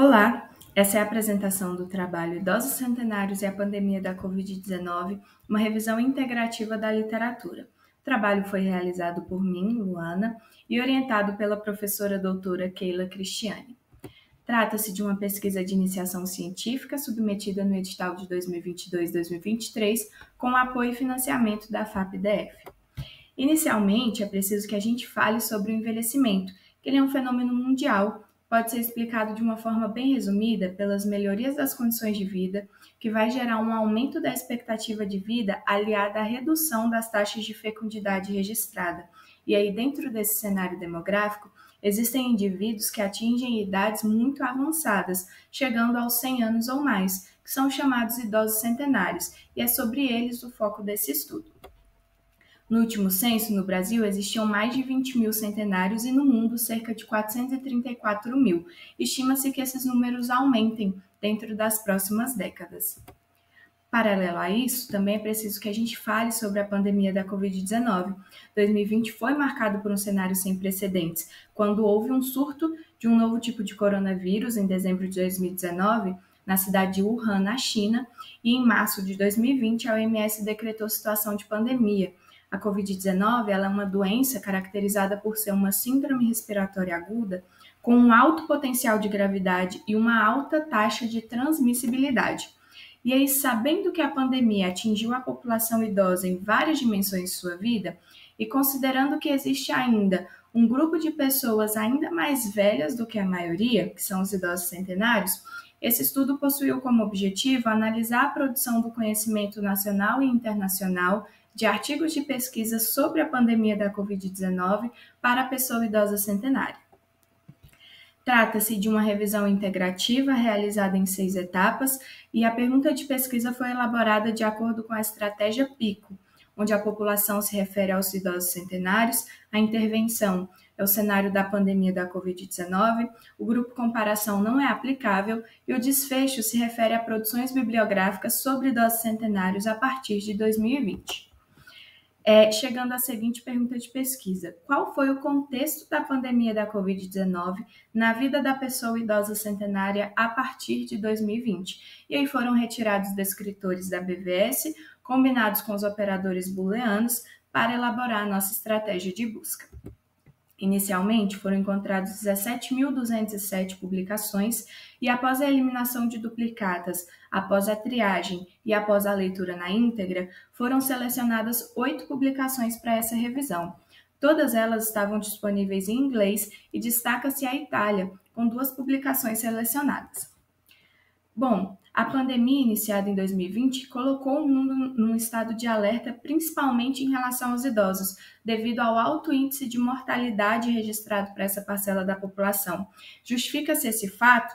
Olá, essa é a apresentação do trabalho Idosos Centenários e a Pandemia da Covid-19, uma revisão integrativa da literatura. O trabalho foi realizado por mim, Luana, e orientado pela professora doutora Keila Cristiani. Trata-se de uma pesquisa de iniciação científica submetida no edital de 2022-2023, com apoio e financiamento da FAPDF. Inicialmente, é preciso que a gente fale sobre o envelhecimento, que ele é um fenômeno mundial, pode ser explicado de uma forma bem resumida pelas melhorias das condições de vida, que vai gerar um aumento da expectativa de vida aliada à redução das taxas de fecundidade registrada. E aí, dentro desse cenário demográfico, existem indivíduos que atingem idades muito avançadas, chegando aos 100 anos ou mais, que são chamados idosos centenários, e é sobre eles o foco desse estudo. No último censo, no Brasil, existiam mais de 20 mil centenários e no mundo cerca de 434 mil. Estima-se que esses números aumentem dentro das próximas décadas. Paralelo a isso, também é preciso que a gente fale sobre a pandemia da Covid-19. 2020 foi marcado por um cenário sem precedentes, quando houve um surto de um novo tipo de coronavírus em dezembro de 2019, na cidade de Wuhan, na China, e em março de 2020 a OMS decretou situação de pandemia. A Covid-19 ela é uma doença caracterizada por ser uma síndrome respiratória aguda com um alto potencial de gravidade e uma alta taxa de transmissibilidade. E aí, sabendo que a pandemia atingiu a população idosa em várias dimensões de sua vida, e considerando que existe ainda um grupo de pessoas ainda mais velhas do que a maioria, que são os idosos centenários, esse estudo possuiu como objetivo analisar a produção do conhecimento nacional e internacional de artigos de pesquisa sobre a pandemia da Covid-19 para a pessoa idosa centenária. Trata-se de uma revisão integrativa realizada em 6 etapas e a pergunta de pesquisa foi elaborada de acordo com a estratégia PICO, onde a população se refere aos idosos centenários, a intervenção é o cenário da pandemia da Covid-19, o grupo comparação não é aplicável e o desfecho se refere a produções bibliográficas sobre idosos centenários a partir de 2020. Chegando à seguinte pergunta de pesquisa: qual foi o contexto da pandemia da Covid-19 na vida da pessoa idosa centenária a partir de 2020? E aí foram retirados descritores da BVS, combinados com os operadores booleanos, para elaborar a nossa estratégia de busca. Inicialmente, foram encontrados 17.207 publicações e, após a eliminação de duplicatas, após a triagem e após a leitura na íntegra, foram selecionadas 8 publicações para essa revisão. Todas elas estavam disponíveis em inglês e destaca-se a Itália, com 2 publicações selecionadas. Bom, a pandemia iniciada em 2020 colocou o mundo num estado de alerta, principalmente em relação aos idosos, devido ao alto índice de mortalidade registrado para essa parcela da população. Justifica-se esse fato,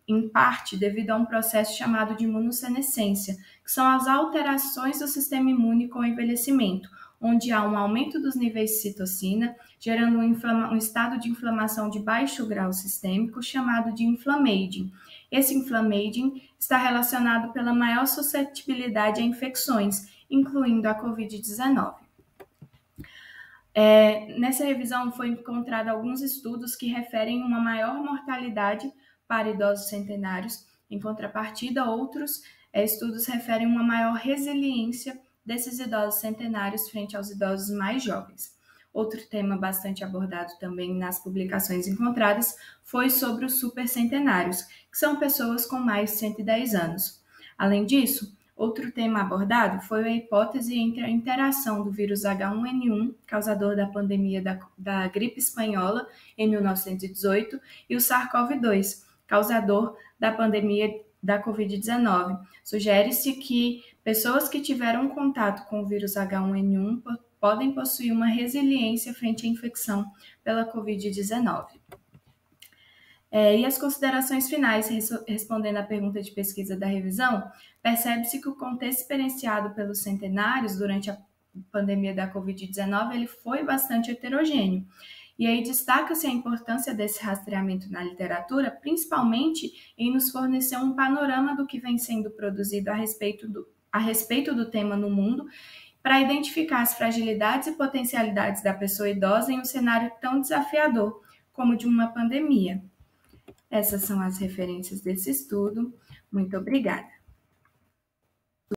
em parte, devido a um processo chamado de imunossenescência, que são as alterações do sistema imune com o envelhecimento, onde há um aumento dos níveis de citocina, gerando um estado de inflamação de baixo grau sistêmico, chamado de inflammaging. Esse inflammaging está relacionado pela maior suscetibilidade a infecções, incluindo a Covid-19. Nessa revisão foi encontrado alguns estudos que referem uma maior mortalidade para idosos centenários. Em contrapartida, outros estudos referem uma maior resiliência desses idosos centenários frente aos idosos mais jovens. Outro tema bastante abordado também nas publicações encontradas foi sobre os supercentenários, que são pessoas com mais de 110 anos. Além disso, outro tema abordado foi a hipótese entre a interação do vírus H1N1, causador da pandemia da gripe espanhola em 1918, e o SARS-CoV-2, causador da pandemia da Covid-19. Sugere-se que pessoas que tiveram contato com o vírus H1N1 podem possuir uma resiliência frente à infecção pela Covid-19. E as considerações finais, respondendo à pergunta de pesquisa da revisão, percebe-se que o contexto experienciado pelos centenários durante a pandemia da Covid-19 ele foi bastante heterogêneo. E aí destaca-se a importância desse rastreamento na literatura, principalmente em nos fornecer um panorama do que vem sendo produzido a respeito do tema no mundo, para identificar as fragilidades e potencialidades da pessoa idosa em um cenário tão desafiador como de uma pandemia. Essas são as referências desse estudo. Muito obrigada!